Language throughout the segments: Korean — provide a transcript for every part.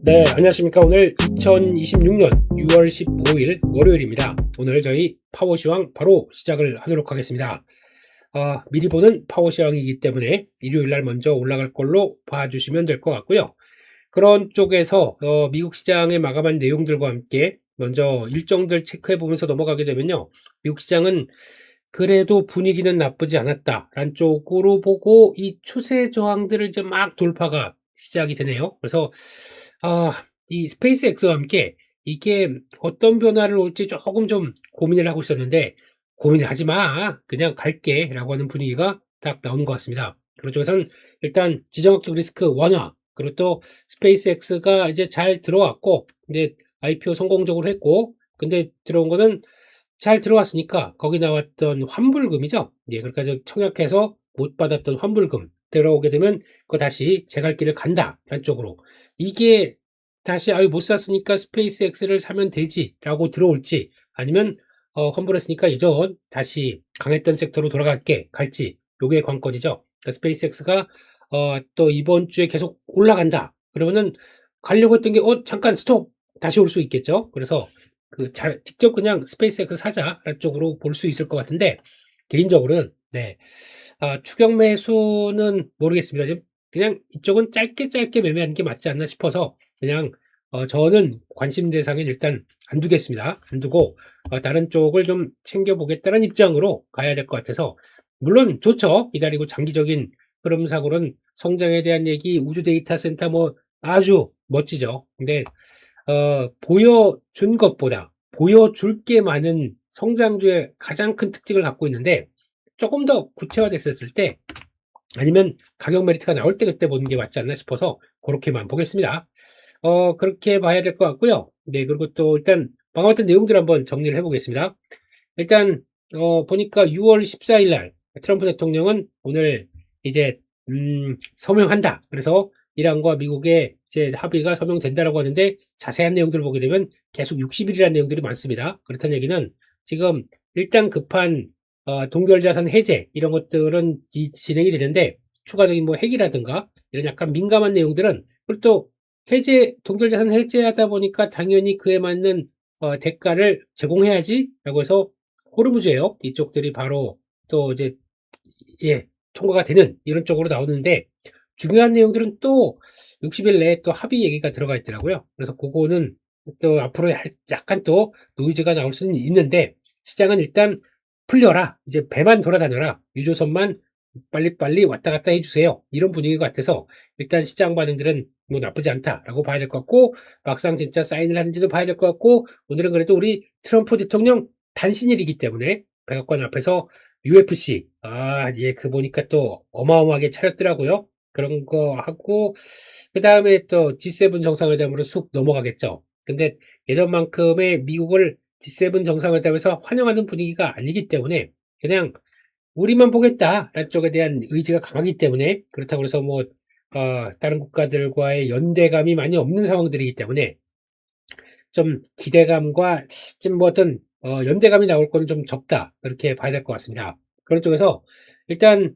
네, 안녕하십니까. 오늘 2026년 6월 15일 월요일입니다. 오늘 저희 파워시황 바로 시작을 하도록 하겠습니다. 미리 보는 파워시황이기 때문에 일요일날 먼저 올라갈 걸로 봐주시면 될 것 같고요. 그런 쪽에서 미국 시장의 마감한 내용들과 함께 먼저 일정들 체크해 보면서 넘어가게 되면요. 미국 시장은 그래도 분위기는 나쁘지 않았다라는 쪽으로 보고 이 추세 저항들을 이제 막 돌파가 시작이 되네요. 그래서 이 스페이스X와 함께 이게 어떤 변화를 올지 조금 좀 고민을 하고 있었는데 고민하지 마. 그냥 갈게. 라고 하는 분위기가 딱 나오는 것 같습니다. 그런 쪽에서는 일단 지정학적 리스크 완화, 그리고 또 스페이스X가 이제 잘 들어왔고, 이제 IPO 성공적으로 했고, 근데 들어온 거는 잘 들어왔으니까 거기 나왔던 환불금이죠. 예, 그러니까 청약해서 못 받았던 환불금 들어오게 되면 그거 다시 제 갈 길을 간다. 라는 쪽으로. 이게 다시 아유 못 샀으니까 스페이스X를 사면 되지라고 들어올지 아니면 환불했으니까 예전 다시 강했던 섹터로 돌아갈게 갈지 요게 관건이죠. 그러니까 스페이스X가 또 이번 주에 계속 올라간다. 그러면은 가려고 했던 게 잠깐 스톱 다시 올 수 있겠죠. 그래서 직접 그냥 스페이스X 사자라는 쪽으로 볼 수 있을 것 같은데 개인적으로는 네. 추격 매수는 모르겠습니다. 지금 그냥 이쪽은 짧게 매매하는 게 맞지 않나 싶어서 그냥 저는 관심 대상에 일단 안 두겠습니다. 안 두고 다른 쪽을 좀 챙겨보겠다는 입장으로 가야 될 것 같아서 물론 좋죠. 기다리고 장기적인 흐름상으로는 성장에 대한 얘기, 우주 데이터 센터 뭐 아주 멋지죠. 근데 보여준 것보다 보여줄 게 많은 성장주의 가장 큰 특징을 갖고 있는데 조금 더 구체화됐었을 때 아니면 가격 메리트가 나올 때 그때 보는 게 맞지 않나 싶어서 그렇게만 보겠습니다. 그렇게 봐야 될 것 같고요. 네, 그리고 또 일단 방금 같은 내용들 한번 정리를 해보겠습니다. 일단 보니까 6월 14일 날 트럼프 대통령은 오늘 이제 서명한다. 그래서 이란과 미국의 이제 합의가 서명된다라고 하는데 자세한 내용들을 보게 되면 계속 60일이라는 내용들이 많습니다. 그렇다는 얘기는 지금 일단 급한 동결자산 해제 이런 것들은 진행이 되는데 추가적인 뭐 핵이라든가 이런 약간 민감한 내용들은 그리고 또 동결자산 해제하다 보니까 당연히 그에 맞는 대가를 제공해야지라고 해서 호르무즈예요. 이쪽들이 바로 또 이제 예 통과가 되는 이런 쪽으로 나오는데 중요한 내용들은 또 60일 내에 또 합의 얘기가 들어가 있더라고요. 그래서 그거는 또 앞으로 약간 또 노이즈가 나올 수는 있는데 시장은 일단 풀려라. 이제 배만 돌아다녀라. 유조선만 빨리빨리 왔다 갔다 해주세요. 이런 분위기 같아서 일단 시장 반응들은 뭐 나쁘지 않다라고 봐야 될 것 같고 막상 진짜 사인을 하는지도 봐야 될 것 같고 오늘은 그래도 우리 트럼프 대통령 단신일이기 때문에 백악관 앞에서 UFC 예, 그 보니까 또 어마어마하게 차렸더라고요. 그런 거 하고 그 다음에 또 G7 정상회담으로 쑥 넘어가겠죠. 근데 예전만큼의 미국을 G7 정상회담에서 환영하는 분위기가 아니기 때문에 그냥 우리만 보겠다라는 쪽에 대한 의지가 강하기 때문에 그렇다고 해서 뭐 다른 국가들과의 연대감이 많이 없는 상황들이기 때문에 좀 기대감과 좀 뭐 어떤 연대감이 나올 거는 좀 적다 그렇게 봐야 될 것 같습니다. 그런 쪽에서 일단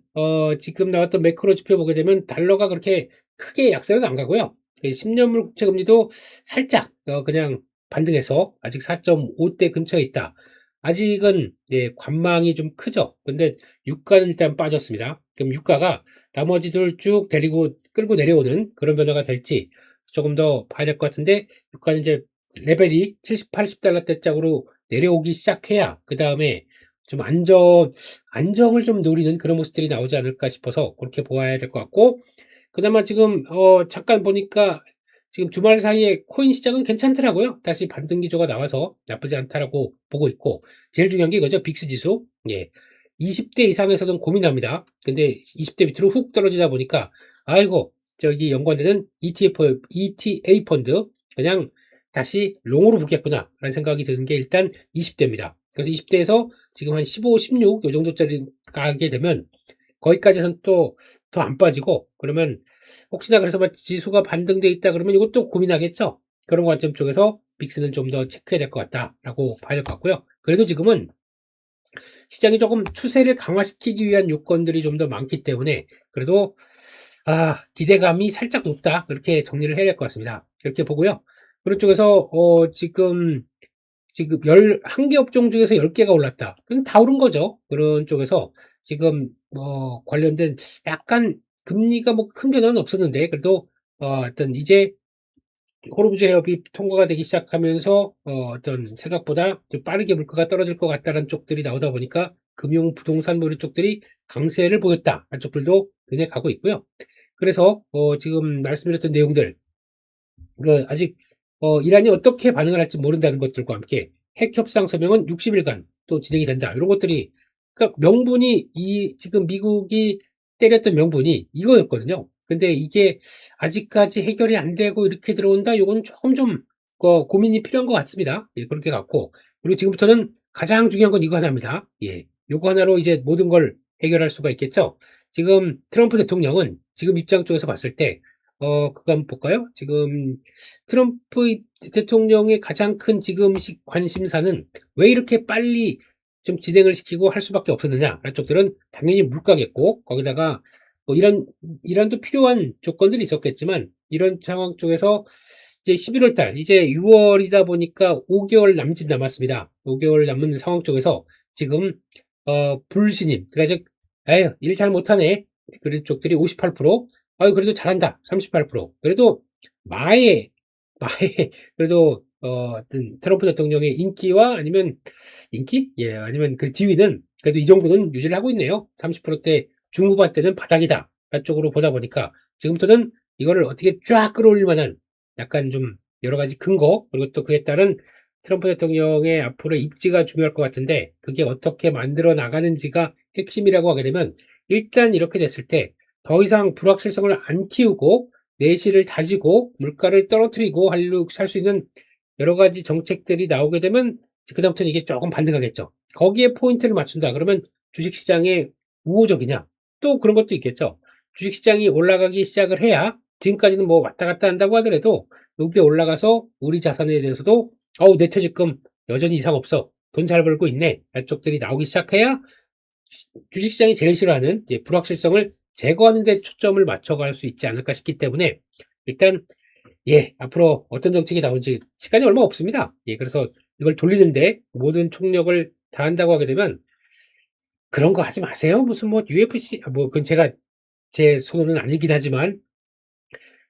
지금 나왔던 매크로 지표 보게 되면 달러가 그렇게 크게 약세는 안 가고요. 10년물 국채금리도 살짝 그냥 반등해서 아직 4.5대 근처에 있다. 아직은 관망이 좀 크죠. 근데 유가는 일단 빠졌습니다. 그럼 유가가 나머지들 쭉 데리고 끌고 내려오는 그런 변화가 될지 조금 더 봐야 될 것 같은데 유가는 이제 레벨이 70, 80달러대짝으로 내려오기 시작해야 그 다음에 좀 안정을 좀 노리는 그런 모습들이 나오지 않을까 싶어서 그렇게 보아야 될 것 같고 그나마 지금 잠깐 보니까 지금 주말 사이에 코인 시장은 괜찮더라고요. 다시 반등 기조가 나와서 나쁘지 않다라고 보고 있고 제일 중요한 게 이거죠. 빅스 지수. 예. 20대 이상에서는 고민합니다. 근데 20대 밑으로 훅 떨어지다 보니까 아이고 저기 연관되는 ETA 펀드 그냥 다시 롱으로 붙겠구나 라는 생각이 드는 게 일단 20대입니다. 그래서 20대에서 지금 한 15, 16 요 정도짜리 가게 되면 거기까지는 또 더 안 빠지고 그러면 혹시나 그래서 막 지수가 반등돼 있다 그러면 이것도 고민하겠죠. 그런 관점 쪽에서 빅스는 좀 더 체크해야 될 것 같다라고 봐야 될 것 같고요. 그래도 지금은 시장이 조금 추세를 강화시키기 위한 요건들이 좀 더 많기 때문에 그래도 기대감이 살짝 높다. 그렇게 정리를 해야 될 것 같습니다. 이렇게 보고요. 그런 쪽에서, 지금 1개 업종 중에서 10개가 올랐다. 그럼 다 오른 거죠. 그런 쪽에서 지금, 관련된 약간 금리가 뭐 큰 변화는 없었는데, 그래도, 어떤 이제 호르무즈 해협이 통과가 되기 시작하면서 어떤 생각보다 좀 빠르게 물가가 떨어질 것 같다는 쪽들이 나오다 보니까 금융, 부동산 뭐 이런 쪽들이 강세를 보였다. 한 쪽들도 눈에 가고 있고요. 그래서 지금 말씀드렸던 내용들, 아직 이란이 어떻게 반응을 할지 모른다는 것들과 함께 핵 협상 서명은 60일간 또 진행이 된다. 이런 것들이, 그러니까 명분이, 이 지금 미국이 때렸던 명분이 이거였거든요. 근데 이게 아직까지 해결이 안 되고 이렇게 들어온다. 요거는 조금 좀 고민이 필요한 것 같습니다. 예, 그렇게 갖고, 그리고 지금부터는 가장 중요한 건 이거 하나입니다. 예, 요거 하나로 이제 모든 걸 해결할 수가 있겠죠. 지금 트럼프 대통령은 지금 입장 쪽에서 봤을 때 그거 한번 볼까요? 지금 트럼프 대통령의 가장 큰 지금식 관심사는 왜 이렇게 빨리 좀 진행을 시키고 할 수밖에 없었느냐? 라는 쪽들은 당연히 물가겠고, 거기다가 뭐 이란도 필요한 조건들이 있었겠지만, 이런 상황 쪽에서 이제 11월 달, 이제 6월이다 보니까 5개월 남짓 남았습니다. 5개월 남은 상황 쪽에서 지금, 불신임. 그래서, 에휴, 일 잘 못하네. 그런 쪽들이 58%, 아유, 그래도 잘한다. 38%. 그래도 마의, 그래도, 어떤 트럼프 대통령의 인기와 아니면, 인기? 예, 아니면 그 지위는 그래도 이 정도는 유지를 하고 있네요. 30%대 중후반대는 바닥이다. 라는 쪽으로 보다 보니까 지금부터는 이거를 어떻게 쫙 끌어올릴 만한 약간 좀 여러 가지 근거, 그리고 또 그에 따른 트럼프 대통령의 앞으로의 입지가 중요할 것 같은데, 그게 어떻게 만들어 나가는지가 핵심이라고 하게 되면, 일단 이렇게 됐을 때 더 이상 불확실성을 안 키우고 내실을 다지고 물가를 떨어뜨리고 할 수 있는 여러 가지 정책들이 나오게 되면, 그다음부터는 이게 조금 반등하겠죠. 거기에 포인트를 맞춘다. 그러면 주식시장이 우호적이냐? 또 그런 것도 있겠죠. 주식시장이 올라가기 시작을 해야, 지금까지는 뭐 왔다 갔다 한다고 하더라도 여기에 올라가서 우리 자산에 대해서도 내 퇴직금 여전히 이상 없어. 돈 잘 벌고 있네. 쪽들이 나오기 시작해야 주식시장이 제일 싫어하는 이제 불확실성을 제거하는 데 초점을 맞춰갈 수 있지 않을까 싶기 때문에, 일단 예, 앞으로 어떤 정책이 나올지 시간이 얼마 없습니다. 예, 그래서 이걸 돌리는데 모든 총력을 다한다고 하게 되면, 그런 거 하지 마세요. 무슨 뭐 UFC, 그건 제가 제 손은 아니긴 하지만,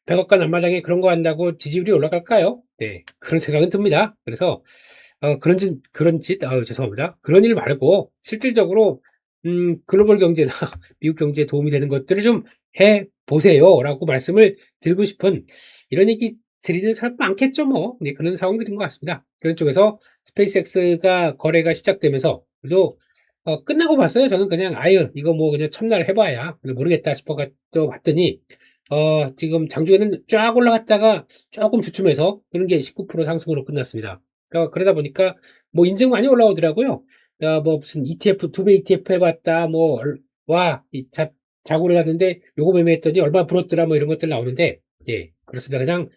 백악관 앞마당에 그런 거 한다고 지지율이 올라갈까요? 네, 그런 생각은 듭니다. 그래서 죄송합니다. 그런 일 말고 실질적으로 글로벌 경제나 미국 경제에 도움이 되는 것들을 좀 해 보세요라고 말씀을 드리고 싶은, 이런 얘기 드리는 사람 많겠죠, 뭐. 네, 그런 상황들인 것 같습니다. 그런 쪽에서 스페이스X가 거래가 시작되면서, 그래도 끝나고 봤어요. 저는 그냥 아유, 이거 뭐 그냥 첫날 해봐야 모르겠다 싶어 또 봤더니, 지금 장중에는 쫙 올라갔다가 조금 주춤해서 그런 게 19% 상승으로 끝났습니다. 그러다 보니까 뭐 인증 많이 올라오더라고요. 뭐 무슨 ETF, 두 배 ETF 해봤다, 뭐, 자고를 하는데 요거 매매했더니 얼마 불었더라, 뭐 이런 것들 나오는데, 예, 그렇습니다. 그냥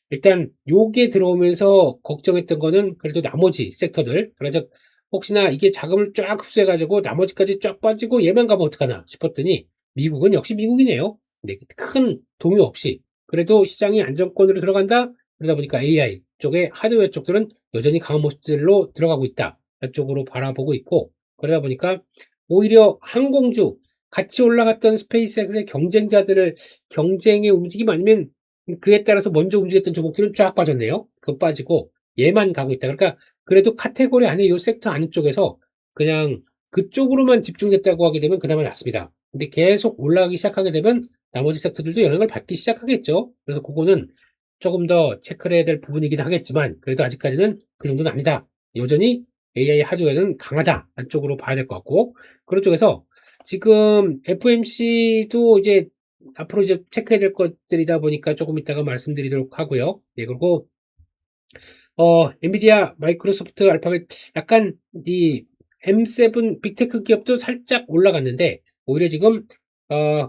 일단 요게 들어오면서 걱정했던 거는 그래도 나머지 섹터들. 그래서 혹시나 이게 자금을 쫙 흡수해가지고 나머지까지 쫙 빠지고 얘만 가면 어떡하나 싶었더니, 미국은 역시 미국이네요. 네, 큰 동요 없이 그래도 시장이 안정권으로 들어간다. 그러다 보니까 AI 쪽에 하드웨어 쪽들은 여전히 강한 모습들로 들어가고 있다. 쪽으로 바라보고 있고, 그러다 보니까 오히려 항공주 같이 올라갔던 스페이스X의 경쟁자들을, 경쟁의 움직임 아니면 그에 따라서 먼저 움직였던 종목들은 쫙 빠졌네요. 그거 빠지고 얘만 가고 있다. 그러니까 그래도 카테고리 안에 이 섹터 안쪽에서 그냥 그쪽으로만 집중됐다고 하게 되면 그나마 낫습니다. 근데 계속 올라가기 시작하게 되면 나머지 섹터들도 영향을 받기 시작하겠죠. 그래서 그거는 조금 더 체크를 해야 될 부분이긴 하겠지만, 그래도 아직까지는 그 정도는 아니다. 여전히 AI 하드웨어는 강하다. 안쪽으로 봐야 될 것 같고, 그런 쪽에서 지금 FMC도 이제 앞으로 이제 체크해야 될 것들이다 보니까 조금 이따가 말씀드리도록 하고요. 예, 그리고 엔비디아, 마이크로소프트, 알파벳, 약간 이 M7 빅테크 기업도 살짝 올라갔는데, 오히려 지금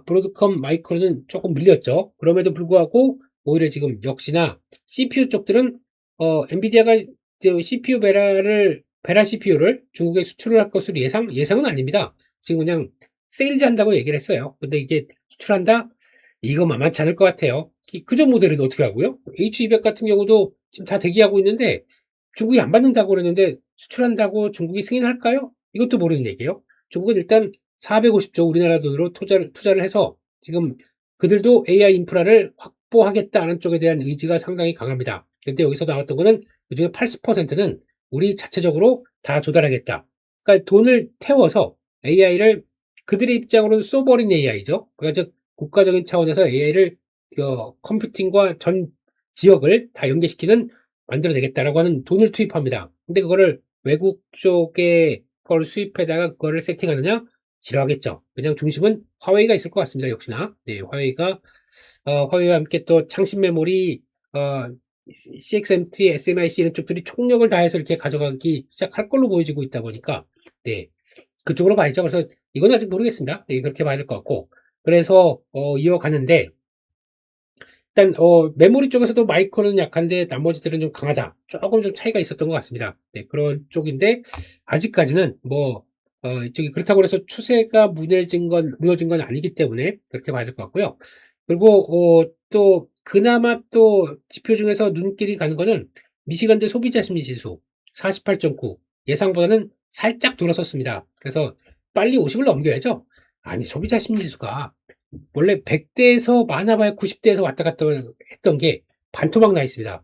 브로드컴, 마이크로는 조금 밀렸죠. 그럼에도 불구하고 오히려 지금 역시나 CPU 쪽들은 엔비디아가 CPU 베라 CPU를 중국에 수출을 할 것으로 예상은 아닙니다. 지금 그냥 세일즈 한다고 얘기를 했어요. 근데 이게 수출한다? 이거 만만치 않을 것 같아요. 그전 모델은 어떻게 하고요? H200 같은 경우도 지금 다 대기하고 있는데 중국이 안 받는다고 그러는데 수출한다고 중국이 승인할까요? 이것도 모르는 얘기예요. 중국은 일단 450조 우리나라 돈으로 투자를 해서 지금 그들도 AI 인프라를 확보하겠다는 쪽에 대한 의지가 상당히 강합니다. 근데 여기서 나왔던 거는 그중에 80%는 우리 자체적으로 다 조달하겠다. 그러니까 돈을 태워서 AI를 그들의 입장으로는 써버린 AI죠. 그러니까 즉 국가적인 차원에서 AI를 컴퓨팅과 전 지역을 다 연계시키는 만들어내겠다라고 하는 돈을 투입합니다. 근데 그거를 외국 쪽에 걸 수입해다가 그거를 세팅하느냐? 싫어하겠죠. 그냥 중심은 화웨이가 있을 것 같습니다. 역시나. 네, 화웨이와 함께 또 창신 메모리, CXMT, SMIC 이런 쪽들이 총력을 다해서 이렇게 가져가기 시작할 걸로 보여지고 있다 보니까, 네, 그쪽으로 봐야죠. 그래서 이건 아직 모르겠습니다. 네, 그렇게 봐야 될 것 같고. 그래서, 이어가는데, 일단 메모리 쪽에서도 마이크로는 약한데 나머지들은 좀 강하다. 조금 좀 차이가 있었던 것 같습니다. 네, 그런 쪽인데 아직까지는 뭐 이쪽이 그렇다고 해서 추세가 무너진 건 아니기 때문에 그렇게 봐야 될 것 같고요. 그리고 또 그나마 또 지표 중에서 눈길이 가는 거는 미시간대 소비자 심리 지수 48.9 예상보다는 살짝 돌아섰습니다. 그래서 빨리 50을 넘겨야죠. 아니 소비자 심리 지수가 원래 100대에서 많아봐야 90대에서 왔다 갔다 했던 게 반토막 나 있습니다.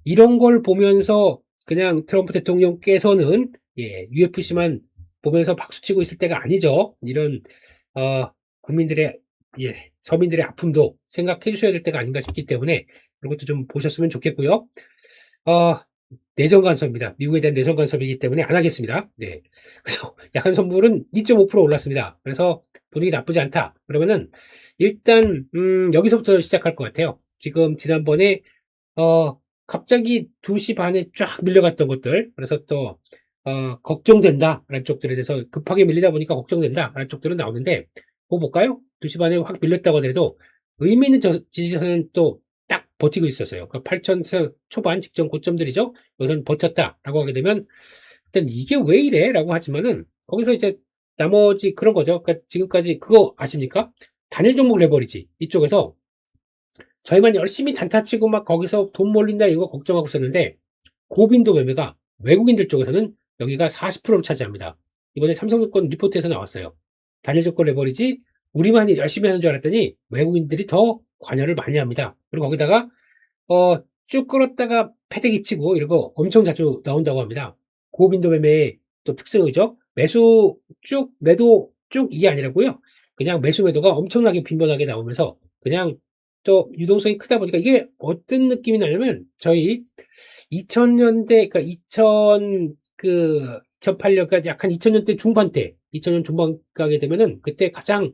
이런 걸 보면서 그냥 트럼프 대통령께서는 UFC만 보면서 박수치고 있을 때가 아니죠. 이런 국민들의 서민들의 아픔도 생각해 주셔야 될 때가 아닌가 싶기 때문에 그런 것도 좀 보셨으면 좋겠고요. 어, 내정 간섭입니다. 미국에 대한 내정 간섭이기 때문에 안 하겠습니다. 네. 그래서 약한 선물은 2.5% 올랐습니다. 그래서 분위기 나쁘지 않다. 그러면은 일단 여기서부터 시작할 것 같아요. 지금 지난번에 갑자기 2시 반에 쫙 밀려갔던 것들 그래서 또 걱정된다 라는 쪽들에 대해서 급하게 밀리다 보니까 걱정된다 라는 쪽들은 나오는데 그거 볼까요? 2시 반에 확 밀렸다고 하더라도 의미 있는 지지선은 또 딱 버티고 있었어요. 그 8천 초반 직전 고점들이죠. 여기서는 버텼다라고 하게 되면 일단 이게 왜 이래? 라고 하지만은 거기서 이제 나머지 그런 거죠. 그러니까 지금까지 그거 아십니까? 단일 종목을 해버리지. 이쪽에서 저희만 열심히 단타치고 막 거기서 돈 몰린다 이거 걱정하고 있었는데 고빈도 매매가 외국인들 쪽에서는 여기가 40%를 차지합니다. 이번에 삼성증권 리포트에서 나왔어요. 단일 조건 레버리지 우리만 열심히 하는 줄 알았더니 외국인들이 더 관여를 많이 합니다. 그리고 거기다가 쭉 끌었다가 패대기 치고 이러고 엄청 자주 나온다고 합니다. 고빈도 매매의 또 특징이죠. 매도 쭉 이게 아니라고요. 그냥 매수 매도가 엄청나게 빈번하게 나오면서 그냥 또 유동성이 크다 보니까 이게 어떤 느낌이 나냐면 저희 2000년대 그러니까 2008년 그러니까 약간 2000년대 중반 때 2000년 중반 가게 되면은 그때 가장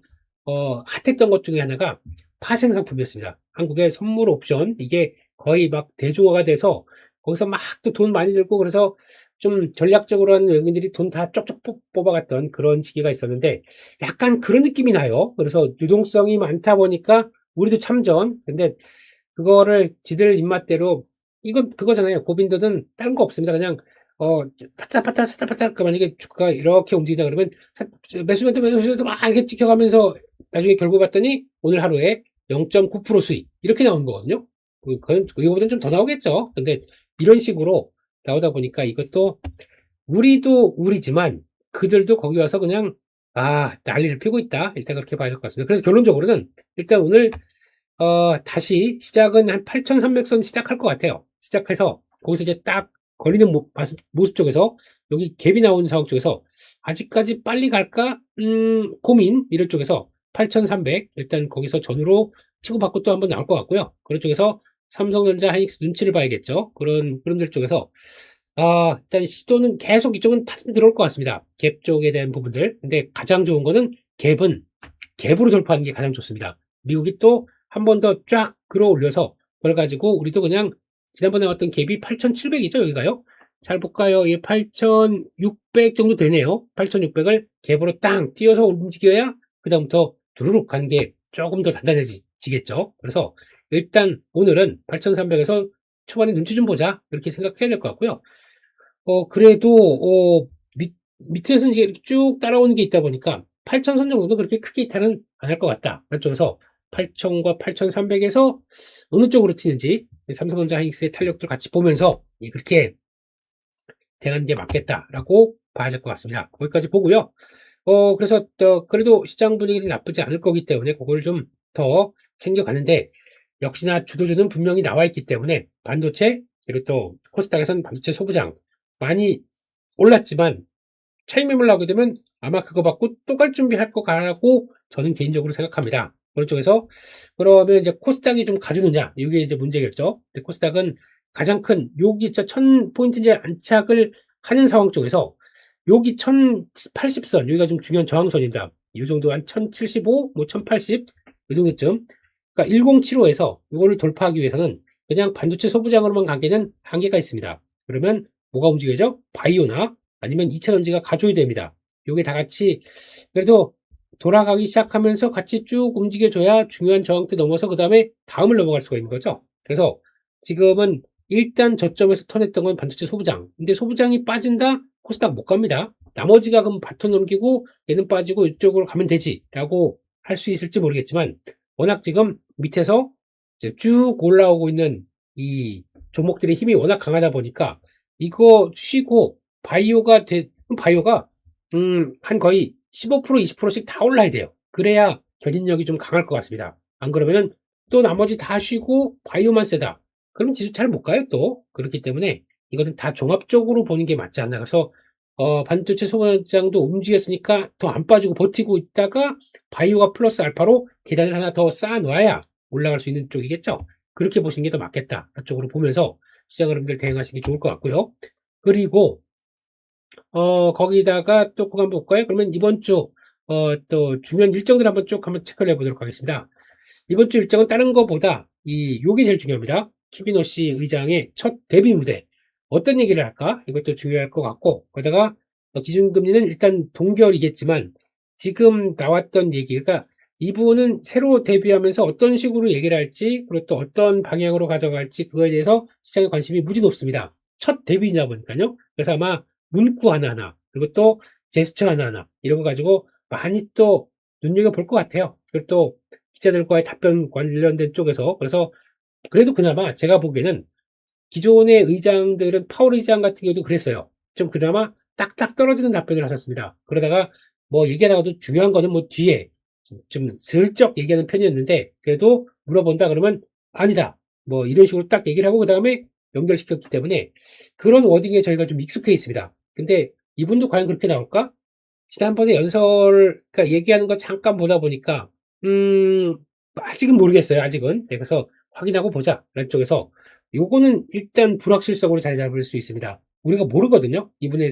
핫했던 것 중에 하나가 파생 상품이었습니다. 한국의 선물 옵션 이게 거의 막 대중화가 돼서 거기서 막 또 돈 많이 들고 그래서 좀 전략적으로 하는 외국인들이 돈 다 쪽쪽 뽑아갔던 그런 시기가 있었는데 약간 그런 느낌이 나요. 그래서 유동성이 많다 보니까 우리도 참전. 근데 그거를 지들 입맛대로 이건 그거잖아요. 고빈도는 다른 거 없습니다. 그냥 파타파타 그 만약에 주가가 이렇게 움직이다 그러면 매수면도 막 이렇게 찍혀가면서 나중에 결국 봤더니 오늘 하루에 0.9% 수익 이렇게 나오는 거거든요. 그건 이거보다는 좀 더 나오겠죠. 근데 이런 식으로 나오다 보니까 이것도 우리도 우리지만 그들도 거기 와서 그냥 난리를 피고 있다. 일단 그렇게 봐야 될 것 같습니다. 그래서 결론적으로는 일단 오늘 다시 시작은 한 8,300선 시작할 것 같아요. 시작해서 거기서 이제 딱 걸리는 모습 쪽에서 여기 갭이 나온 상황 쪽에서 아직까지 빨리 갈까 고민 이런 쪽에서 8,300 일단 거기서 전후로 치고받고 또 한번 나올 것 같고요. 그런 쪽에서 삼성전자, 하이닉스 눈치를 봐야겠죠. 그런들 쪽에서 일단 시도는 계속 이쪽은 타진 들어올 것 같습니다. 갭 쪽에 대한 부분들. 근데 가장 좋은 거는 갭으로 돌파하는 게 가장 좋습니다. 미국이 또 한 번 더 쫙 끌어올려서 그걸 가지고 우리도 그냥 지난번에 왔던 갭이 8,700이죠 여기가요. 잘 볼까요? 예, 8,600 정도 되네요. 8,600을 갭으로 땅 띄어서 움직여야 그 다음부터 두루룩 가는 게 조금 더 단단해지겠죠. 그래서 일단 오늘은 8,300에서 초반에 눈치 좀 보자 이렇게 생각해야 될 것 같고요. 그래도 밑에서 이제 쭉 따라오는 게 있다 보니까 8,000선 정도 그렇게 크게 이탈은 안 할 것 같다. 그쪽에서 8,000과 8,300에서 어느 쪽으로 튀는지 삼성전자 하이닉스의 탄력도 같이 보면서 그렇게 대응하는 게 맞겠다라고 봐야 될 것 같습니다. 거기까지 보고요. 그래서 그래도 시장 분위기는 나쁘지 않을 거기 때문에 그걸 좀 더 챙겨가는데, 역시나 주도주는 분명히 나와 있기 때문에 반도체, 그리고 또 코스닥에서는 반도체 소부장 많이 올랐지만 차익 매물 나오게 되면 아마 그거 받고 또 갈 준비할 거라고 저는 개인적으로 생각합니다. 그런 쪽에서 그러면 이제 코스닥이 좀 가주느냐, 이게 이제 문제겠죠. 근데 코스닥은 가장 큰 여기 1000포인트 이제 안착을 하는 상황 쪽에서 여기 1080선, 여기가 좀 중요한 저항선입니다. 이 정도 한 1075, 뭐 1080, 이 정도쯤. 그러니까 1075에서 이거를 돌파하기 위해서는 그냥 반도체 소부장으로만 가기에는 한계가 있습니다. 그러면 뭐가 움직여져? 바이오나 아니면 2차전지가 가져야 됩니다. 요게 다 같이 그래도 돌아가기 시작하면서 같이 쭉 움직여줘야 중요한 저항대 넘어서 그 다음에 다음을 넘어갈 수가 있는 거죠. 그래서 지금은 일단 저점에서 턴했던 건 반도체 소부장. 근데 소부장이 빠진다? 코스닥 못 갑니다. 나머지가 그럼 바톤 넘기고 얘는 빠지고 이쪽으로 가면 되지 라고 할 수 있을지 모르겠지만, 워낙 지금 밑에서 이제 쭉 올라오고 있는 이 종목들의 힘이 워낙 강하다 보니까 이거 쉬고 바이오가 한 거의 15% 20%씩 다 올라야 돼요. 그래야 견인력이 좀 강할 것 같습니다. 안 그러면은 또 나머지 다 쉬고 바이오만 세다, 그러면 지수 잘 못 가요 또. 그렇기 때문에 이거는 다 종합적으로 보는 게 맞지 않나. 그래서 반도체 소비장도 움직였으니까 더 안 빠지고 버티고 있다가 바이오가 플러스 알파로 계단을 하나 더 쌓아 놔야 올라갈 수 있는 쪽이겠죠. 그렇게 보시는 게 더 맞겠다. 그쪽으로 보면서 시장 흐름들 대응하시는 게 좋을 것 같고요. 그리고 거기다가 또 그거 한번 볼까요? 그러면 이번 주 또 중요한 일정들 한번 쭉 한번 체크를 해보도록 하겠습니다. 이번 주 일정은 다른 거보다 요게 제일 중요합니다. 키비노시 의장의 첫 데뷔 무대, 어떤 얘기를 할까? 이것도 중요할 것 같고, 거기다가 기준금리는 일단 동결이겠지만 지금 나왔던 얘기가 이분은 새로 데뷔하면서 어떤 식으로 얘기를 할지, 그리고 또 어떤 방향으로 가져갈지, 그거에 대해서 시장의 관심이 무지 높습니다. 첫 데뷔이다 보니까요. 그래서 아마 문구 하나하나, 그리고 또 제스처 하나하나 이런 거 가지고 많이 또 눈여겨볼 것 같아요. 그리고 또 기자들과의 답변 관련된 쪽에서. 그래서 그래도 그나마 제가 보기에는 기존의 의장들은, 파월 의장 같은 경우도 그랬어요. 좀 그나마 딱딱 떨어지는 답변을 하셨습니다. 그러다가 뭐 얘기하다가도 중요한 거는 뭐 뒤에 좀 슬쩍 얘기하는 편이었는데, 그래도 물어본다 그러면 아니다, 뭐 이런 식으로 딱 얘기를 하고 그 다음에 연결시켰기 때문에 그런 워딩에 저희가 좀 익숙해 있습니다. 근데 이분도 과연 그렇게 나올까? 지난번에 그러니까 얘기하는 거 잠깐 보다 보니까 아직은 모르겠어요. 아직은. 네, 그래서 확인하고 보자 라는 쪽에서 요거는 일단 불확실성으로 자리 잡을 수 있습니다. 우리가 모르거든요, 이분의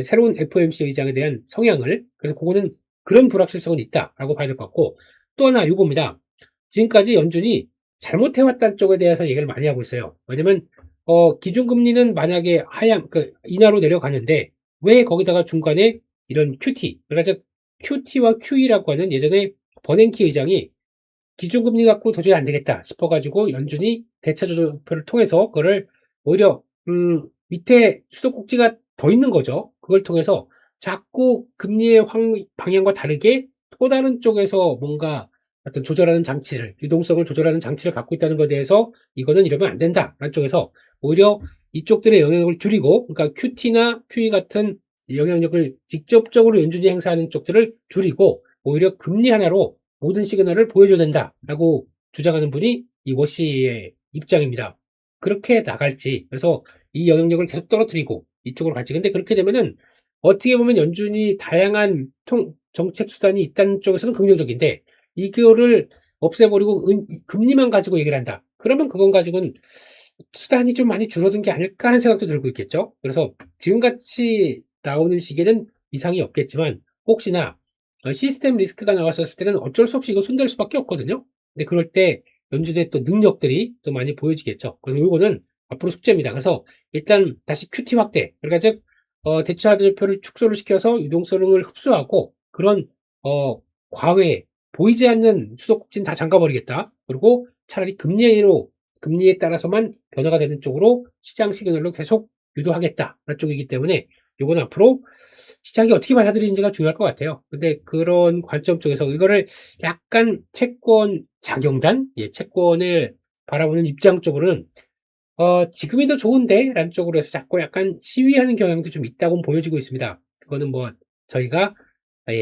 새로운 FOMC 의장에 대한 성향을. 그래서 그거는 그런 불확실성은 있다라고 봐야 될 것 같고, 또 하나 요겁니다. 지금까지 연준이 잘못해왔다는 쪽에 대해서 얘기를 많이 하고 있어요. 왜냐면 기준금리는 만약에 인하로 내려가는데 왜 거기다가 중간에 이런 QT, 그러니까 QT와 QE라고 하는, 예전에 버냉키 의장이 기준금리 갖고 도저히 안 되겠다 싶어가지고 연준이 대차조정표를 통해서 그거를 오히려 밑에 수도꼭지가 더 있는 거죠. 그걸 통해서 자꾸 금리의 방향과 다르게 또 다른 쪽에서 뭔가 어떤 조절하는 장치를, 유동성을 조절하는 장치를 갖고 있다는 것에 대해서 이거는 이러면 안 된다 라는 쪽에서 오히려 이쪽들의 영향력을 줄이고, 그러니까 QT나 QE 같은 영향력을 직접적으로 연준이 행사하는 쪽들을 줄이고 오히려 금리 하나로 모든 시그널을 보여줘야 된다라고 주장하는 분이 이 워시의 입장입니다. 그렇게 나갈지, 그래서 이 영향력을 계속 떨어뜨리고 이쪽으로 갈지. 근데 그렇게 되면은 어떻게 보면 연준이 다양한 정책 수단이 있다는 쪽에서는 긍정적인데, 이거를 없애버리고 금리만 가지고 얘기를 한다. 그러면 그건 가지고는 수단이 좀 많이 줄어든 게 아닐까 하는 생각도 들고 있겠죠. 그래서 지금같이 나오는 시기에는 이상이 없겠지만, 혹시나 시스템 리스크가 나왔었을 때는 어쩔 수 없이 이거 손댈 수밖에 없거든요. 근데 그럴 때 연준의 또 능력들이 또 많이 보여지겠죠. 그럼 이거는 앞으로 숙제입니다. 그래서 일단 다시 QT 확대, 그러니까 즉 대차들표를 축소를 시켜서 유동성을 흡수하고 그런 과외 보이지 않는 수도꼭지는 다 잠가버리겠다. 그리고 차라리 금리에 따라서만 변화가 되는 쪽으로 시장 시그널로 계속 유도하겠다라는 쪽이기 때문에 요건 앞으로 시장이 어떻게 받아들이는지가 중요할 것 같아요. 근데 그런 관점 쪽에서 이거를 약간 채권 작용단, 채권을 바라보는 입장 쪽으로는 지금이 더 좋은데? 라는 쪽으로 해서 자꾸 약간 시위하는 경향도 좀 있다고 보여지고 있습니다. 그거는 뭐 저희가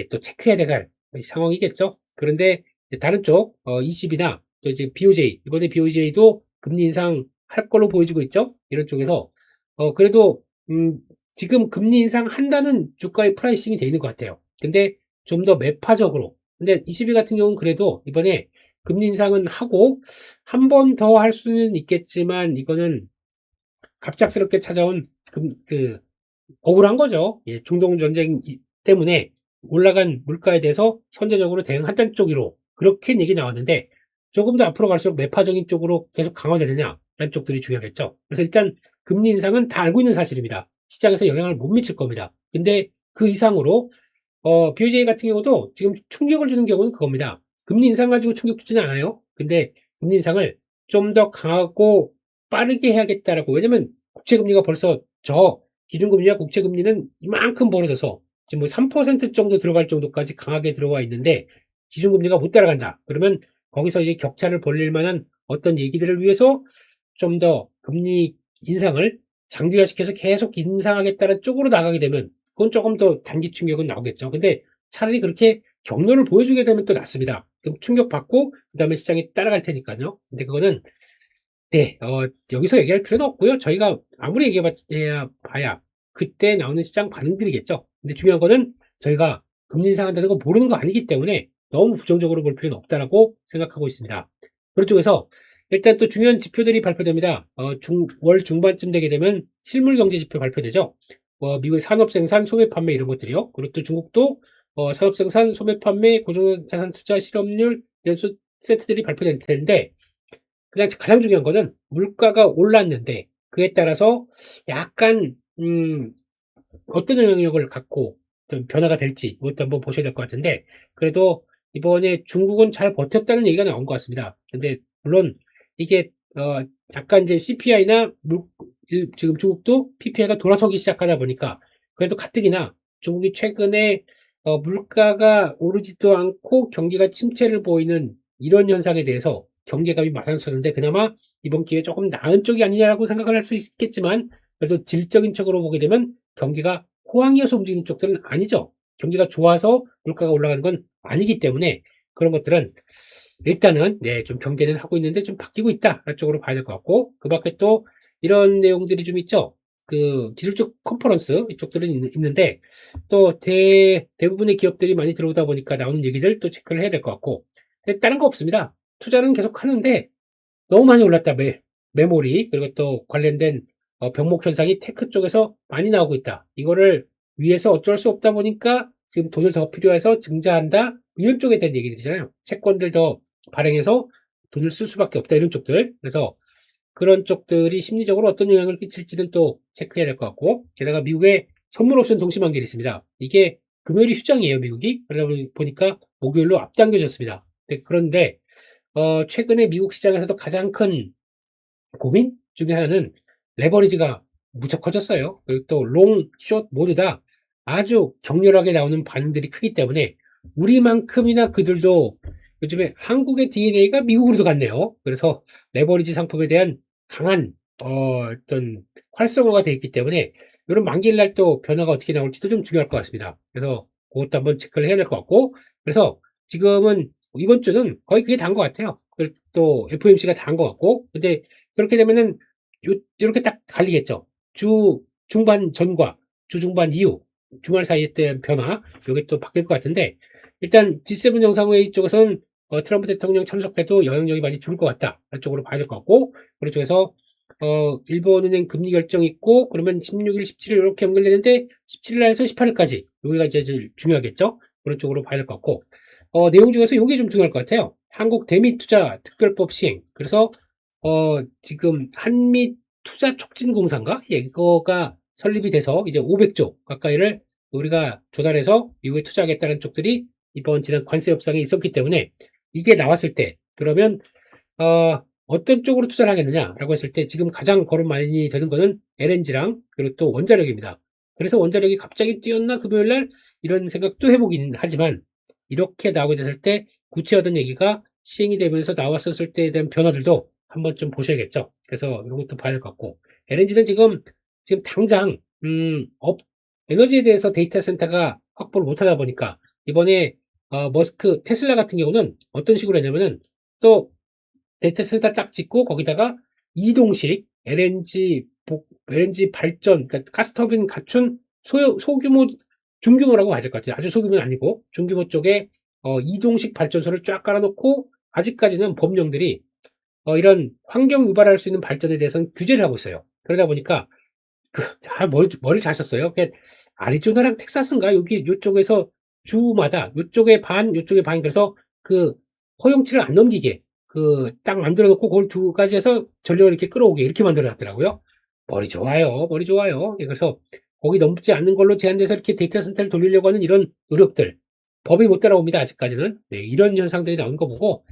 또 체크해야 될 상황이겠죠. 그런데 다른 쪽, ECB나 또 이제 BOJ, 이번에 BOJ도 금리 인상할 걸로 보여지고 있죠. 이런 쪽에서, 그래도, 지금 금리 인상한다는 주가의 프라이싱이 돼 있는 것 같아요. 근데 좀 더 매파적으로. 근데 ECB 같은 경우는 그래도 이번에 금리 인상은 하고, 한 번 더 할 수는 있겠지만, 이거는 갑작스럽게 찾아온 억울한 거죠. 중동 전쟁 때문에 올라간 물가에 대해서 선제적으로 대응한다는 쪽으로 그렇게 얘기 나왔는데 조금 더 앞으로 갈수록 매파적인 쪽으로 계속 강화되느냐라는 쪽들이 중요하겠죠. 그래서 일단 금리 인상은 다 알고 있는 사실입니다. 시장에서 영향을 못 미칠 겁니다. 근데 그 이상으로 BOJ 같은 경우도 지금 충격을 주는 경우는 그겁니다. 금리 인상 가지고 충격 주지는 않아요. 근데 금리 인상을 좀 더 강하고 빠르게 해야겠다라고. 왜냐면 국채금리가 벌써 기준금리와 국채금리는 이만큼 벌어져서 지금 뭐 3% 정도 들어갈 정도까지 강하게 들어와 있는데 기준금리가 못 따라간다. 그러면 거기서 이제 격차를 벌릴 만한 어떤 얘기들을 위해서 좀 더 금리 인상을 장기화시켜서 계속 인상하겠다는 쪽으로 나가게 되면 그건 조금 더 단기 충격은 나오겠죠. 근데 차라리 그렇게 경로를 보여주게 되면 또 낫습니다. 그럼 충격받고 그다음에 시장이 따라갈 테니까요. 근데 그거는 네, 여기서 얘기할 필요는 없고요. 저희가 아무리 봐야 그때 나오는 시장 반응들이겠죠. 근데 중요한 거는 저희가 금리 인상한다는 거 모르는 거 아니기 때문에 너무 부정적으로 볼 필요는 없다라고 생각하고 있습니다. 그런 쪽에서 일단 또 중요한 지표들이 발표됩니다. 월 중반쯤 되게 되면 실물 경제 지표 발표되죠. 미국의 산업 생산, 소매 판매 이런 것들이요. 그리고 또 중국도 산업 생산, 소매 판매, 고정자산 투자 실업률 연수 세트들이 발표될 텐데 그냥 가장 중요한 거는 물가가 올랐는데 그에 따라서 약간 어떤 영향력을 갖고 좀 변화가 될지 이것도 한번 보셔야 될 것 같은데 그래도 이번에 중국은 잘 버텼다는 얘기가 나온 것 같습니다. 근데 물론 이게 약간 이제 CPI나 지금 중국도 PPI가 돌아서기 시작하다 보니까 그래도 가뜩이나 중국이 최근에 물가가 오르지도 않고 경기가 침체를 보이는 이런 현상에 대해서 경계감이 맞아섰는데 그나마 이번 기회에 조금 나은 쪽이 아니냐라고 생각을 할 수 있겠지만 그래도 질적인 쪽으로 보게 되면 경기가 호황이어서 움직이는 쪽들은 아니죠. 경기가 좋아서 물가가 올라가는 건 아니기 때문에 그런 것들은 일단은 좀 경계는 하고 있는데 좀 바뀌고 있다 쪽으로 봐야 될 것 같고 그 밖에 또 이런 내용들이 좀 있죠. 그 기술적 컨퍼런스 이쪽들은 있는데 또 대부분의 기업들이 많이 들어오다 보니까 나오는 얘기들 또 체크를 해야 될 것 같고 근데 다른 거 없습니다. 투자는 계속 하는데 너무 많이 올랐다. 메모리 그리고 또 관련된 병목 현상이 테크 쪽에서 많이 나오고 있다. 이거를 위해서 어쩔 수 없다 보니까 지금 돈을 더 필요해서 증자한다. 이런 쪽에 대한 얘기들이잖아요. 채권들 더 발행해서 돈을 쓸 수밖에 없다. 이런 쪽들. 그래서 그런 쪽들이 심리적으로 어떤 영향을 끼칠지는 또 체크해야 될 것 같고 게다가 미국의 선물 옵션 동시만기일이 있습니다. 이게 금요일이 휴장이에요. 미국이. 그러다 보니까 목요일로 앞당겨졌습니다. 그런데 최근에 미국 시장에서도 가장 큰 고민 중에 하나는 레버리지가 무척 커졌어요. 그리고 또 롱, 숏 모두 다 아주 격렬하게 나오는 반응들이 크기 때문에 우리만큼이나 그들도 요즘에 한국의 DNA가 미국으로도 갔네요. 그래서 레버리지 상품에 대한 강한 어떤 활성화가 되어 있기 때문에 이런 만기일날 또 변화가 어떻게 나올지도 좀 중요할 것 같습니다. 그래서 그것도 한번 체크를 해야 될 것 같고 그래서 지금은 이번 주는 거의 그게 다인 것 같아요. 그리고 또 FOMC가 다인 것 같고 근데 그렇게 되면은 요렇게 딱 갈리겠죠. 주 중반 전과 주 중반 이후 주말 사이에 대한 변화 요게 또 바뀔 것 같은데 일단 G7 정상회의 쪽에서는 트럼프 대통령 참석해도 영향력이 많이 줄을 것 같다. 쪽으로 봐야 될 것 같고 그런 쪽에서 일본은행 금리 결정 있고 그러면 16일, 17일 이렇게 연결되는데 17일에서 18일까지 여기가 이제 제일 중요하겠죠. 그런 쪽으로 봐야 될 것 같고 내용 중에서 요게 좀 중요할 것 같아요. 한국 대미투자 특별법 시행. 그래서 지금 한미 투자 촉진공사인가? 이거가 설립이 돼서 이제 500조 가까이를 우리가 조달해서 미국에 투자하겠다는 쪽들이 이번 지난 관세 협상에 있었기 때문에 이게 나왔을 때 그러면 어떤 쪽으로 투자를 하겠느냐라고 했을 때 지금 가장 거론 많이 되는 거는 LNG랑 그리고 또 원자력입니다. 그래서 원자력이 갑자기 뛰었나 금요일 날 이런 생각도 해보긴 하지만 이렇게 나오게 됐을 때 구체화된 얘기가 시행이 되면서 나왔었을 때에 대한 변화들도 한번 좀 보셔야겠죠. 그래서 이런 것도 봐야 될 것 같고 LNG는 지금 당장 에너지에 대해서 데이터 센터가 확보를 못하다 보니까 이번에 머스크 테슬라 같은 경우는 어떤 식으로 했냐면은 또 데이터 센터 딱 짓고 거기다가 이동식 LNG 발전, 그러니까 가스터빈 갖춘 소규모, 중규모라고 맞을 것 같아요. 아주 소규모는 아니고 중규모 쪽에 이동식 발전소를 쫙 깔아놓고 아직까지는 법령들이 이런 환경 유발할 수 있는 발전에 대해서는 규제를 하고 있어요. 그러다 보니까 머리를 잘 썼어요. 아리조나랑 텍사스인가 여기 요쪽에서 주마다 요쪽에 반, 요쪽에 반, 그래서 그 허용치를 안 넘기게 딱 만들어 놓고 그걸 두 가지에서 전력을 이렇게 끌어오게 이렇게 만들어 놨더라고요. 머리 좋아요. 머리 좋아요. 그래서 거기 넘지 않는 걸로 제한돼서 이렇게 데이터 센터를 돌리려고 하는 이런 노력들. 법이 못 따라옵니다. 아직까지는. 네, 이런 현상들이 나오는 거 보고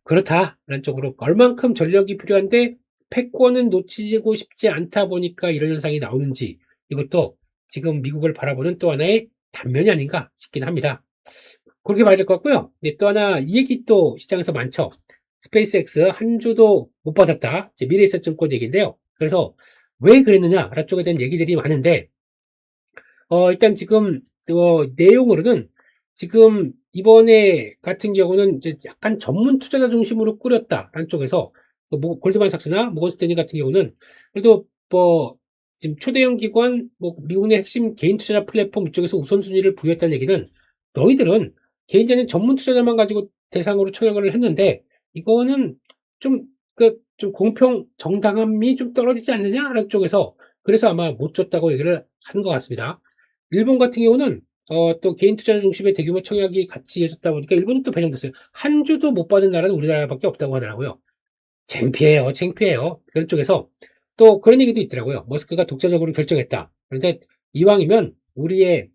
그렇다라는 쪽으로 얼만큼 전력이 필요한데 패권은 놓치고 싶지 않다 보니까 이런 현상이 나오는지 이것도 지금 미국을 바라보는 또 하나의 단면이 아닌가 싶긴 합니다. 그렇게 봐야 될 것 같고요. 네, 또 하나 이 얘기 또 시장에서 많죠. 스페이스X 한 주도 못 받았다. 미래에셋증권 얘기인데요. 그래서 왜 그랬느냐 라는 쪽에 대한 얘기들이 많은데 일단 지금 내용으로는 지금 이번에 같은 경우는 이제 약간 전문 투자자 중심으로 꾸렸다라는 쪽에서 골드만삭스나 모건스탠리 같은 경우는 그래도 지금 초대형 기관 미국 내 핵심 개인 투자자 플랫폼 이쪽에서 우선순위를 부여했다는 얘기는 너희들은 개인적인 전문 투자자만 가지고 대상으로 청약을 했는데 이거는 좀 공평 정당함이 좀 떨어지지 않느냐라는 쪽에서 그래서 아마 못 줬다고 얘기를 하는 것 같습니다. 일본 같은 경우는 또 개인 투자 중심의 대규모 청약이 같이 이어졌다 보니까 일본은 또 배정됐어요. 한 주도 못 받은 나라는 우리나라밖에 없다고 하더라고요. 창피해요, 창피해요. 그런 쪽에서 또 그런 얘기도 있더라고요. 머스크가 독자적으로 결정했다. 그런데 이왕이면 우리의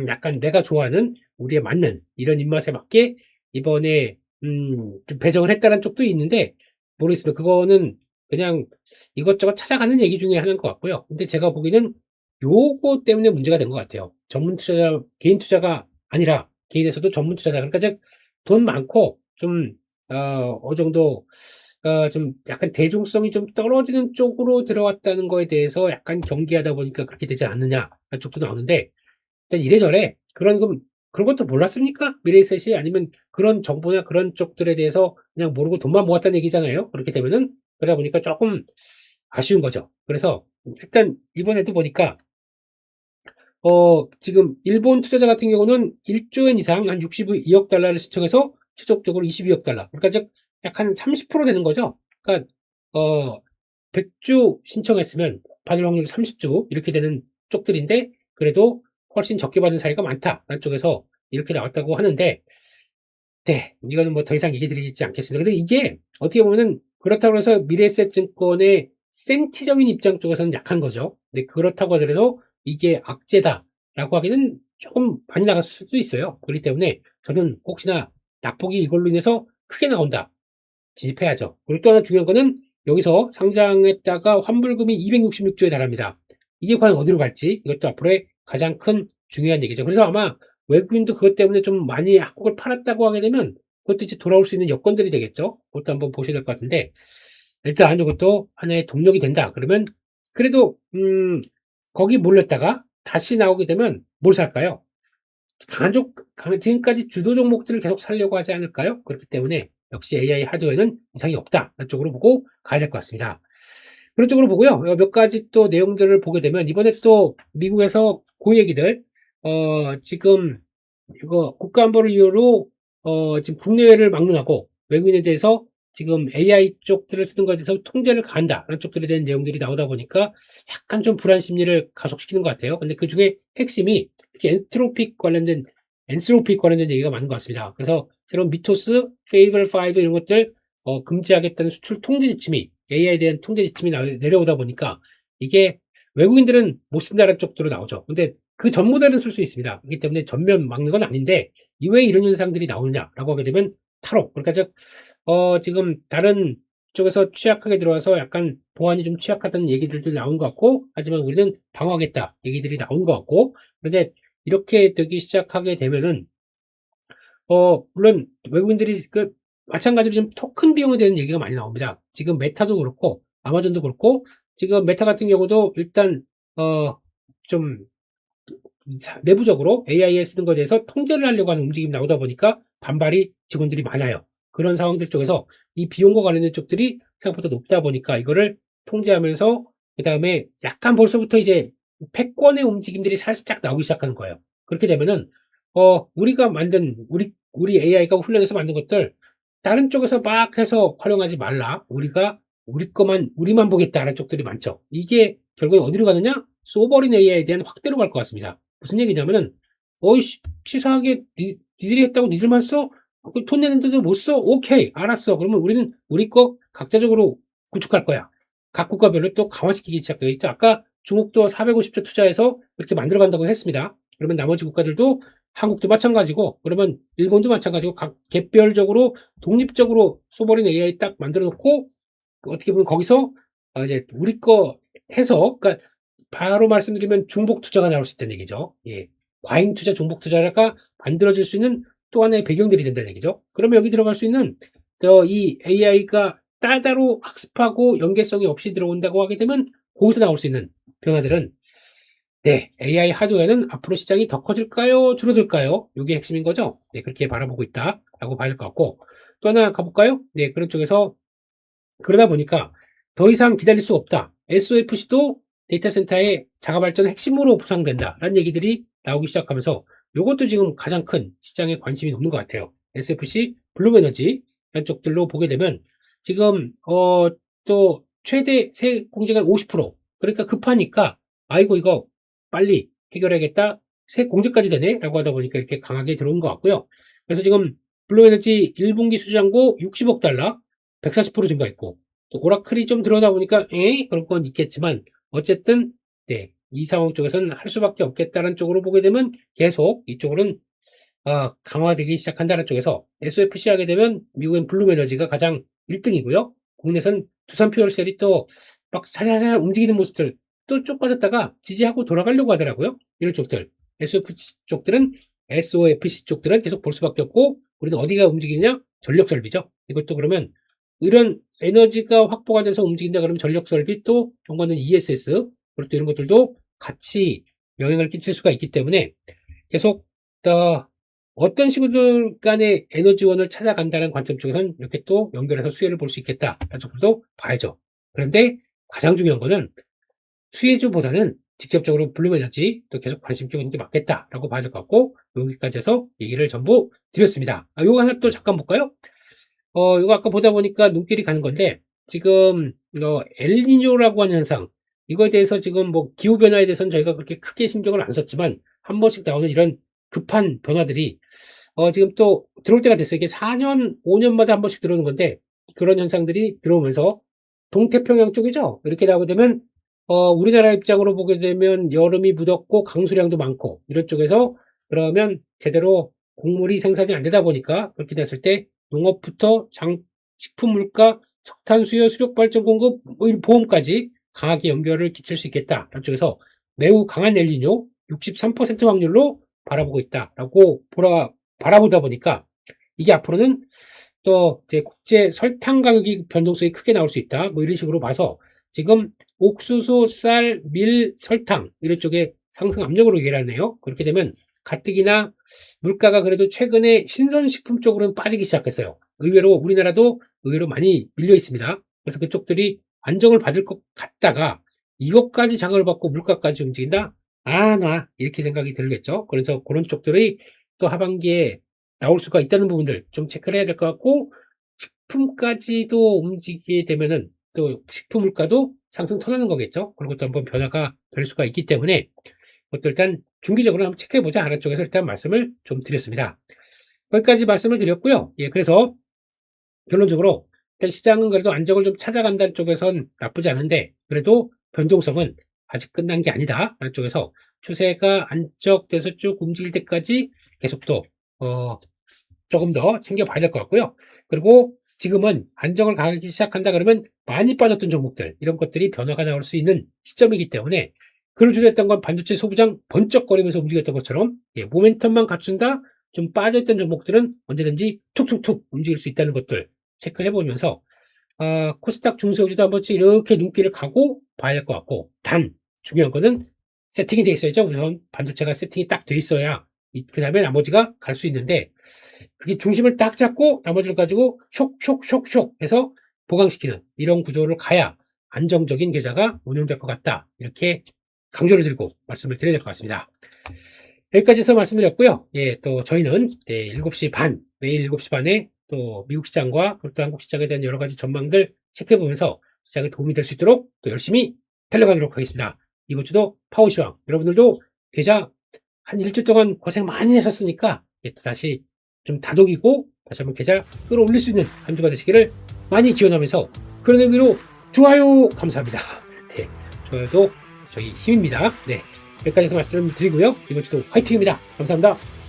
약간 내가 좋아하는 우리에 맞는 이런 입맛에 맞게 이번에 좀 배정을 했다는 쪽도 있는데 모르겠습니다. 그거는 그냥 이것저것 찾아가는 얘기 중에 하나인 것 같고요. 근데 제가 보기에는 요거 때문에 문제가 된 것 같아요. 전문 투자자, 개인 투자가 아니라 개인에서도 전문 투자자. 그러니까 즉 돈 많고 좀 어느 정도 좀 약간 대중성이 좀 떨어지는 쪽으로 들어왔다는 거에 대해서 약간 경계하다 보니까 그렇게 되지 않느냐 쪽도 나오는데 일단 이래저래 그런 것도 몰랐습니까? 미래에셋이 아니면 그런 정보나 그런 쪽들에 대해서 그냥 모르고 돈만 모았다는 얘기잖아요. 그렇게 되면은 그러다 보니까 조금 아쉬운 거죠. 그래서 일단 이번에도 보니까 지금 일본 투자자 같은 경우는 1조 엔 이상 한 62억 달러를 신청해서 최종적으로 22억 달러. 그러니까 즉 약 한 30% 되는 거죠. 그러니까 100주 신청했으면 받을 확률이 30주 이렇게 되는 쪽들인데 그래도 훨씬 적게 받는 사례가 많다라는 쪽에서 이렇게 나왔다고 하는데 네, 이거는 뭐 더 이상 얘기 드리지 않겠습니다. 근데 이게 어떻게 보면은 그렇다고 해서 미래에셋 증권의 센티적인 입장 쪽에서는 약한 거죠. 근데 그렇다고 하더라도 이게 악재다라고 하기는 조금 많이 나갔을 수도 있어요. 그렇기 때문에 저는 혹시나 낙폭이 이걸로 인해서 크게 나온다. 진입해야죠. 그리고 또 하나 중요한 거는 여기서 상장했다가 환불금이 266조에 달합니다. 이게 과연 어디로 갈지 이것도 앞으로의 가장 큰 중요한 얘기죠. 그래서 아마 외국인도 그것 때문에 좀 많이 한국을 팔았다고 하게 되면 그것도 이제 돌아올 수 있는 여건들이 되겠죠. 그것도 한번 보셔야 될 것 같은데 일단 이것도 하나의 동력이 된다. 그러면 그래도 거기 몰렸다가 다시 나오게 되면 뭘 살까요? 지금까지 주도 종목들을 계속 살려고 하지 않을까요? 그렇기 때문에 역시 AI 하드웨어는 이상이 없다. 쪽으로 보고 가야 될 것 같습니다. 그런 쪽으로 보고요. 몇 가지 또 내용들을 보게 되면 이번에 또 미국에서 그 얘기들 지금 이거 국가안보를 이유로 지금 국내외를 막론하고 외국인에 대해서 지금 AI 쪽들을 쓰는 것에 대해서 통제를 가한다라는 쪽들에 대한 내용들이 나오다 보니까 약간 좀 불안 심리를 가속시키는 것 같아요. 근데 그 중에 핵심이 특히 엔트로픽 관련된 얘기가 많은 것 같습니다. 그래서 새로운 미토스, 페이블 5 이런 것들 금지하겠다는 수출 통제 지침이 AI에 대한 통제 지침이 내려오다 보니까 이게 외국인들은 못 쓴다는 쪽으로 나오죠. 근데 그 전 모델은 쓸 수 있습니다. 그렇기 때문에 전면 막는 건 아닌데 이외에 이런 현상들이 나오느냐라고 하게 되면 탈옥. 그러니까 즉 지금 다른 쪽에서 취약하게 들어와서 약간 보안이 좀 취약하다는 얘기들도 나온 것 같고, 하지만 우리는 방어하겠다 얘기들이 나온 것 같고, 그런데 이렇게 되기 시작하게 되면은 물론 외국인들이 마찬가지로 지금 토큰 비용에 대한 얘기가 많이 나옵니다. 지금 메타도 그렇고 아마존도 그렇고 지금 메타 같은 경우도 일단 좀 내부적으로 AI에 쓰는 것에 대해서 통제를 하려고 하는 움직임이 나오다 보니까 반발이 직원들이 많아요. 그런 상황들 쪽에서 이 비용과 관련된 쪽들이 생각보다 높다 보니까 이거를 통제하면서 그 다음에 약간 벌써부터 이제 패권의 움직임들이 살짝 나오기 시작하는 거예요. 그렇게 되면은 우리가 만든 우리 AI가 훈련해서 만든 것들 다른 쪽에서 막 해서 활용하지 말라. 우리만 보겠다라는 쪽들이 많죠. 이게 결국에 어디로 가느냐? 소버린 AI에 대한 확대로 갈 것 같습니다. 무슨 얘기냐면은 어이씨 치사하게 니들이 했다고 니들만 써? 돈 내는데도 못 써? 오케이 알았어. 그러면 우리는 우리 거 각자적으로 구축할 거야. 각 국가별로 또 강화시키기 시작하겠죠. 아까 중국도 450조 투자해서 이렇게 만들어 간다고 했습니다. 그러면 나머지 국가들도 한국도 마찬가지고 그러면 일본도 마찬가지고 각 개별적으로 독립적으로 소버린 AI 딱 만들어 놓고 어떻게 보면 거기서 이제 우리 거 해서 그러니까 바로 말씀드리면 중복 투자가 나올 수 있다는 얘기죠. 예. 과잉 투자, 중복 투자가 만들어질 수 있는 또 하나의 배경들이 된다는 얘기죠. 그러면 여기 들어갈 수 있는 이 AI가 따로 학습하고 연계성이 없이 들어온다고 하게 되면 거기서 나올 수 있는 변화들은 네, AI 하드웨어는 앞으로 시장이 더 커질까요? 줄어들까요? 이게 핵심인 거죠. 네, 그렇게 바라보고 있다라고 봐야 될 것 같고 또 하나 가볼까요? 네, 그런 쪽에서 그러다 보니까 더 이상 기다릴 수 없다. SOFC도 데이터 센터의 자가 발전 핵심으로 부상된다라는 얘기들이 나오기 시작하면서 이것도 지금 가장 큰 시장에 관심이 높는 것 같아요. SFC, 블룸에너지 이런 쪽들로 보게 되면 지금 또 최대 세 공제가 50% 그러니까 급하니까 아이고 이거 빨리 해결해야겠다. 세 공제까지 되네라고 하다 보니까 이렇게 강하게 들어온 것 같고요. 그래서 지금 블룸에너지 1분기 수장고 60억 달러 140% 증가했고 또 오라클이 좀 들어오다 보니까 그런 건 있겠지만 어쨌든 네, 이 상황 쪽에서는 할 수밖에 없겠다는 쪽으로 보게 되면 계속 이쪽으로는 강화되기 시작한다는 쪽에서 SOFC 하게 되면 미국엔 블룸에너지가 가장 1등이고요. 국내선 두산퓨얼셀이 또 막 살살살 움직이는 모습들 또 쭉 빠졌다가 지지하고 돌아가려고 하더라고요. 이런 쪽들 SOFC 쪽들은 계속 볼 수밖에 없고 우리는 어디가 움직이느냐? 전력설비죠. 이것도 그러면 이런 에너지가 확보가 돼서 움직인다 그러면 전력설비 또 연관된 ESS 그리고 또 이런 것들도 같이 영향을 끼칠 수가 있기 때문에 계속 어떤 식으로 간의 에너지원을 찾아간다는 관점 쪽에서는 이렇게 또 연결해서 수혜를 볼 수 있겠다. 정도 봐야죠. 그런데 가장 중요한 거는 수혜주보다는 직접적으로 블룸에너지 또 계속 관심 끼고 있는 게 맞겠다라고 봐야 될 것 같고 여기까지 해서 얘기를 전부 드렸습니다. 요거 하나 또 잠깐 볼까요? 이거 아까 보다 보니까 눈길이 가는 건데 지금 엘니뇨라고 하는 현상 이거에 대해서 지금 뭐 기후변화에 대해서는 저희가 그렇게 크게 신경을 안 썼지만 한 번씩 나오는 이런 급한 변화들이 지금 또 들어올 때가 됐어요. 이게 4년, 5년마다 한 번씩 들어오는 건데 그런 현상들이 들어오면서 동태평양 쪽이죠. 이렇게 나오게 되면 우리나라 입장으로 보게 되면 여름이 무덥고 강수량도 많고 이런 쪽에서 그러면 제대로 곡물이 생산이 안 되다 보니까 그렇게 됐을 때 농업부터 식품 물가, 석탄 수요, 수력 발전 공급, 뭐 보험까지 강하게 연결을 끼칠 수 있겠다. 이쪽에서 매우 강한 엘니뇨 63% 확률로 바라보고 있다라고 바라보다 보니까 이게 앞으로는 또 이제 국제 설탕 가격이 변동성이 크게 나올 수 있다. 뭐 이런 식으로 봐서 지금 옥수수, 쌀, 밀, 설탕 이런 쪽에 상승 압력으로 얘기를 하네요. 그렇게 되면 가뜩이나 물가가 그래도 최근에 신선식품 쪽으로는 빠지기 시작했어요. 의외로 우리나라도 의외로 많이 밀려 있습니다. 그래서 그쪽들이 안정을 받을 것 같다가 이것까지 장을 받고 물가까지 움직인다? 나 이렇게 생각이 들겠죠. 그래서 그런 쪽들이 또 하반기에 나올 수가 있다는 부분들 좀 체크를 해야 될 것 같고 식품까지도 움직이게 되면은 또 식품 물가도 상승 터나는 거겠죠. 그리고 또 한번 변화가 될 수가 있기 때문에 그것도 일단 중기적으로 한번 체크해보자 하는 쪽에서 일단 말씀을 좀 드렸습니다. 거기까지 말씀을 드렸고요. 예, 그래서 결론적으로 일단 시장은 그래도 안정을 좀 찾아간다는 쪽에선 나쁘지 않은데 그래도 변동성은 아직 끝난 게 아니다 라는 쪽에서 추세가 안정돼서 쭉 움직일 때까지 계속 또 조금 더 챙겨봐야 될 것 같고요. 그리고 지금은 안정을 가기 시작한다 그러면 많이 빠졌던 종목들, 이런 것들이 변화가 나올 수 있는 시점이기 때문에, 그를 주도했던 건 반도체 소부장 번쩍거리면서 움직였던 것처럼, 모멘텀만 갖춘다, 좀 빠져있던 종목들은 언제든지 툭툭툭 움직일 수 있다는 것들 체크를 해보면서, 코스닥 중소형주도 한 번씩 이렇게 눈길을 가고 봐야 할 것 같고, 단 중요한 거는 세팅이 돼 있어야죠. 우선 반도체가 세팅이 딱 돼 있어야 그 다음에 나머지가 갈 수 있는데, 그게 중심을 딱 잡고 나머지를 가지고 쇽쇽쇽쇽 해서 보강시키는 이런 구조를 가야 안정적인 계좌가 운영될 것 같다, 이렇게 강조를 드리고 말씀을 드려야 될 것 같습니다. 여기까지 해서 말씀드렸고요. 또 저희는 7시 반, 매일 7시 반에 또 미국 시장과 또 한국 시장에 대한 여러 가지 전망들 체크해보면서 시장에 도움이 될 수 있도록 또 열심히 달려가도록 하겠습니다. 이번 주도 파워시황, 여러분들도 계좌 한 일주 동안 고생 많이 하셨으니까 또 다시 좀 다독이고 다시 한번 계좌 끌어올릴 수 있는 한 주가 되시기를 많이 기원하면서, 그런 의미로 좋아요 감사합니다. 네, 좋아요도 저희 힘입니다. 네, 여기까지 해서 말씀드리고요. 이번 주도 화이팅입니다. 감사합니다.